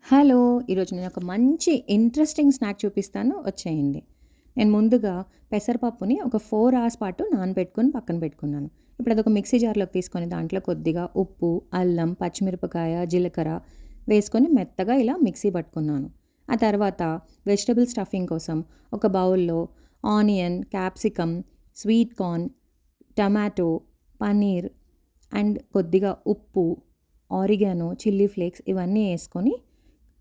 Hello! ఈరోజు నేను ఒక మంచి ఇంట్రెస్టింగ్ స్నాక్ చూపిస్తాను వచ్చేయండి. నేను ముందుగా పెసరపప్పుని ఒక 4 అవర్స్ పాటు నానబెట్టుకొని పక్కన పెట్టుకున్నాను. ఇప్పుడు అదొక మిక్సీ జార్‌లోకి తీసుకొని దాంట్లో కొద్దిగా ఉప్పు, అల్లం, పచ్చిమిరపకాయ, జీలకర్ర వేసుకొని మెత్తగా ఇలా మిక్సీ పట్టుకున్నాను. ఆ తర్వాత వెజిటబుల్ స్టఫింగ్ కోసం ఒక బౌల్‌లో onion, capsicum, sweet corn, tomato, paneer and కొద్దిగా ఉప్పు, ఆరిగానో, చిల్లీ ఫ్లేక్స్ ఇవన్నీ యేసుకొని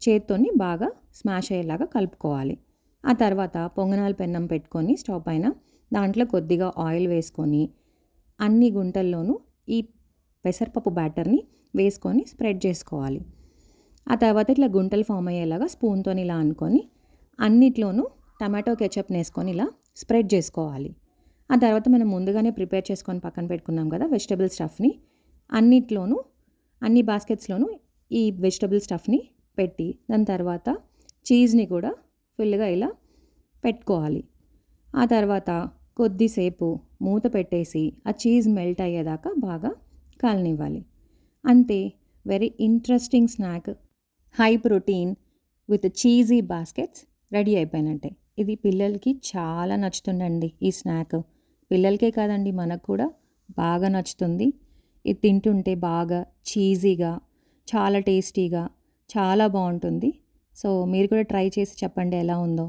చేత్తోని బాగా స్మాష్ అయ్యేలాగా కలుపుకోవాలి. ఆ తర్వాత పొంగనాల పెన్నం పెట్టుకొని స్టవ్ పైన దాంట్లో కొద్దిగా ఆయిల్ వేసుకొని అన్ని గుంటల్లోనూ ఈ పెసరపప్పు బ్యాటర్‌ని వేసుకొని స్ప్రెడ్ చేసుకోవాలి. ఆ తర్వాత ఇట్లా గుంటలు ఫామ్ అయ్యేలాగా స్పూన్‌తోని ఇలా అనుకొని అన్నిట్లోనూ టమాటో కెచప్‌ని యేసుకొని ఇలా స్ప్రెడ్ చేసుకోవాలి. ఆ తర్వాత మనం ముందుగానే ప్రిపేర్ చేసుకొని పక్కన పెట్టుకున్నాం కదా వెజిటబుల్ స్టఫ్‌ని అన్నిట్లోనూ అన్ని బాస్కెట్స్‌లోనూ ఈ వెజిటబుల్ స్టఫ్‌ని పెట్టి దాని తర్వాత చీజ్‌ని కూడా ఫుల్‌గా ఇలా పెట్టుకోవాలి. ఆ తర్వాత కొద్దిసేపు మూత పెట్టేసి ఆ చీజ్ మెల్ట్ అయ్యేదాకా బాగా కాలనివ్వాలి. అంతే, very interesting snack, high protein with cheesy baskets ready అయిపోయినట్టే. ఇది పిల్లలకి చాలా నచ్చుతుందండి ఈ స్నాక్. పిల్లలకే కాదండి మనకు కూడా బాగా నచ్చుతుంది. ఇది తింటుంటే బాగా చీజీగా, చాలా టేస్టీగా చాలా బాగుంటుంది. సో మీరు కూడా ట్రై చేసి చెప్పండి ఎలా ఉందో.